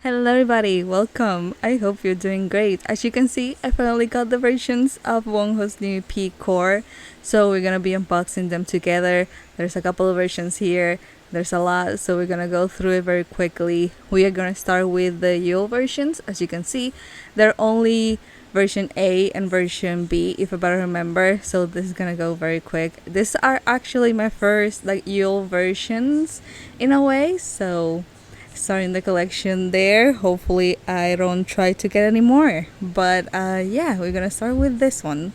Hello everybody, welcome. I hope you're doing great. As you can see, I finally got the versions of Wonho's new P core, so we're gonna be unboxing them together. There's a couple of versions here. There's a lot, so we're gonna go through it very quickly. We are gonna start with the Yule versions. As you can see, they're only version A and version B, if I better remember. So this is gonna go very quick. These are actually my first Yule versions in a way, so starting the collection there. Hopefully I don't try to get any more, but yeah, we're gonna start with this one.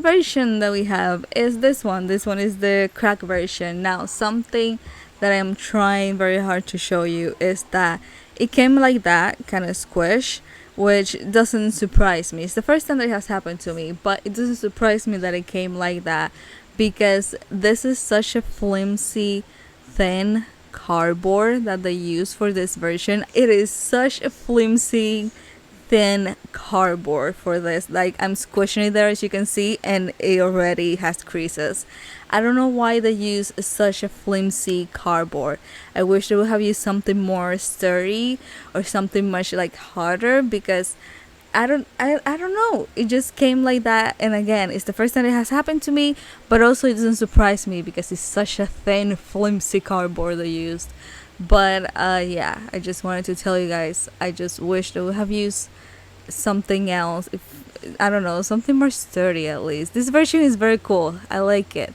Version that we have is this one. This one is the crack version. Now, something that I am trying very hard to show you is that it came like that, kind of squish, which doesn't surprise me. It's the first time that it has happened to me, but it doesn't surprise me that it came like that because this is such a flimsy, thin cardboard that they use for this version. It is such a flimsy, thin cardboard for this. Like, I'm squishing it there, as you can see, and it already has creases. I don't know why they use such a flimsy cardboard. I wish they would have used something more sturdy or something much harder, because I don't know, it just came like that. And again, it's the first time it has happened to me, but also it doesn't surprise me because it's such a thin, flimsy cardboard they used. But yeah, I just wanted to tell you guys, I just wish they would have used something else. If I don't know, something more sturdy at least. This version is very cool. I like it.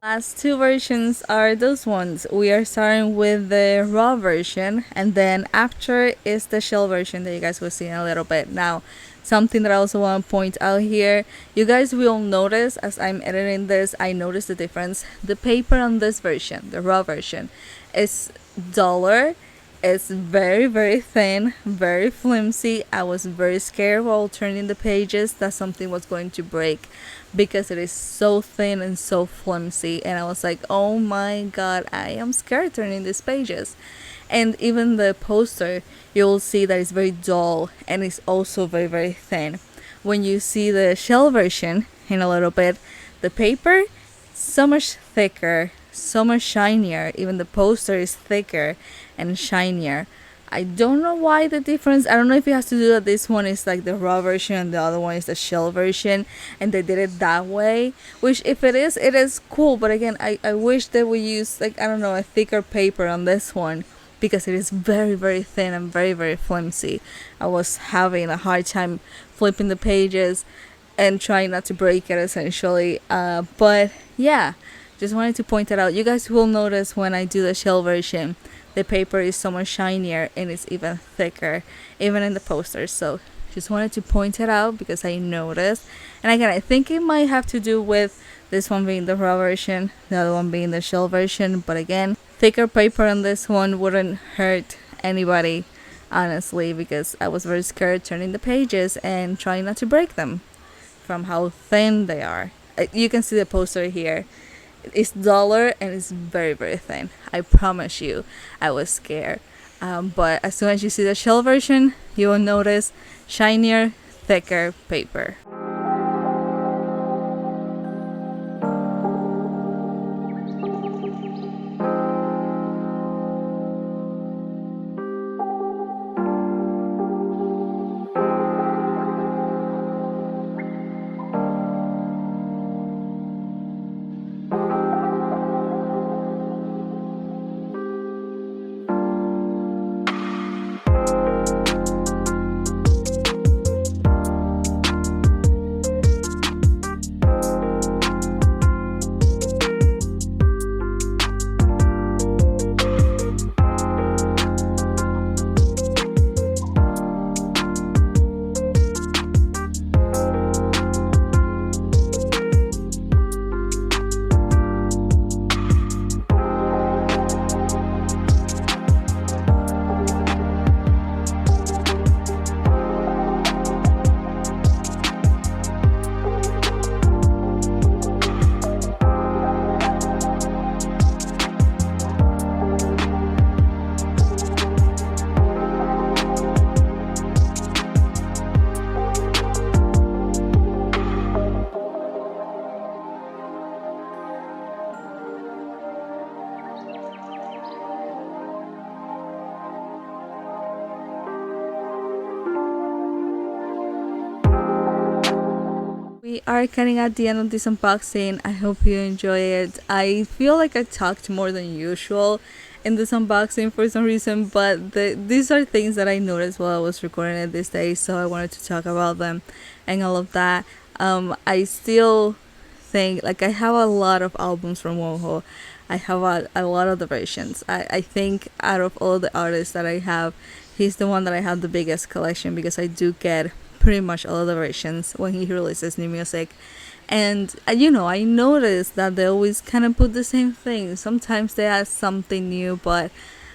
Last two versions are those ones. We are starting with the raw version, and then after is the shell version that you guys will see in a little bit. Now, something that I also want to point out here, you guys will notice as I'm editing this, I noticed the difference. The paper on this version, the raw version, is duller. It's very, very thin, very flimsy. I was very scared while turning the pages that something was going to break because it is so thin and so flimsy. And I was like, oh my god, I am scared turning these pages. And even the poster, you'll see that it's very dull and it's also very, very thin. When you see the shell version in a little bit, the paper so much thicker, so much shinier. Even the poster is thicker and shinier. I don't know why the difference. I don't know if it has to do that this one is like the raw version and the other one is the shell version and they did it that way. Which if it is cool. But again, I wish they would use like, I don't know, a thicker paper on this one because it is very, very thin and very, very flimsy. I was having a hard time flipping the pages and trying not to break it essentially. But yeah, just wanted to point that out. You guys will notice when I do the shell version, the paper is so much shinier and it's even thicker, even in the posters. So just wanted to point it out because I noticed. And again, I think it might have to do with this one being the raw version, the other one being the shell version. But again, thicker paper on this one wouldn't hurt anybody, honestly, because I was very scared turning the pages and trying not to break them from how thin they are. You can see the poster here. It's duller and it's very, very thin. I promise you, I was scared. But as soon as you see the shell version, you will notice shinier, thicker paper. We are cutting at the end of this unboxing. I hope you enjoy it. I feel like I talked more than usual in this unboxing for some reason, but these are things that I noticed while I was recording it this day, so I wanted to talk about them and all of that. I still think like I have a lot of albums from Wonho. I have a lot of the versions. I think out of all the artists that I have, he's the one that I have the biggest collection because I do get pretty much all of the versions when he releases new music. And I noticed that they always kind of put the same thing. Sometimes they add something new, but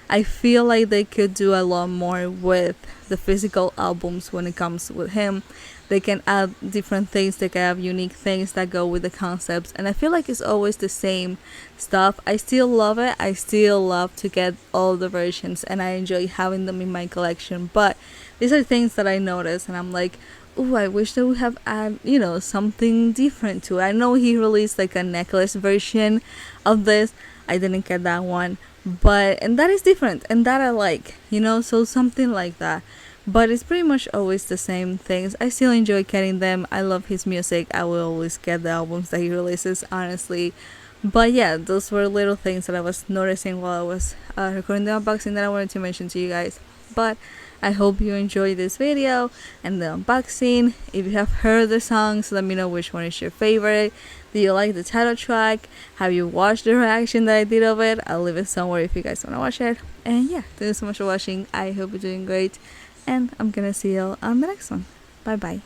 I feel like they could do a lot more with the physical albums when it comes with him. They can add different things, they can have unique things that go with the concepts, and I feel like it's always the same stuff. I still love it. I still love to get all the versions and I enjoy having them in my collection, but these are things that I notice and I'm like, oh, I wish they would have add, something different to it. I know he released like a necklace version of this. I didn't get that one, and that is different and that I like, so something like that. But it's pretty much always the same things. I still enjoy getting them. I love his music. I will always get the albums that he releases, honestly. But yeah, those were little things that I was noticing while I was recording the unboxing that I wanted to mention to you guys. But I hope you enjoyed this video and the unboxing. If you have heard the songs, let me know which one is your favorite. Do you like the title track? Have you watched the reaction that I did of it? I'll leave it somewhere if you guys want to watch it. And yeah, thank you so much for watching. I hope you're doing great, and I'm gonna see you on the next one. Bye bye.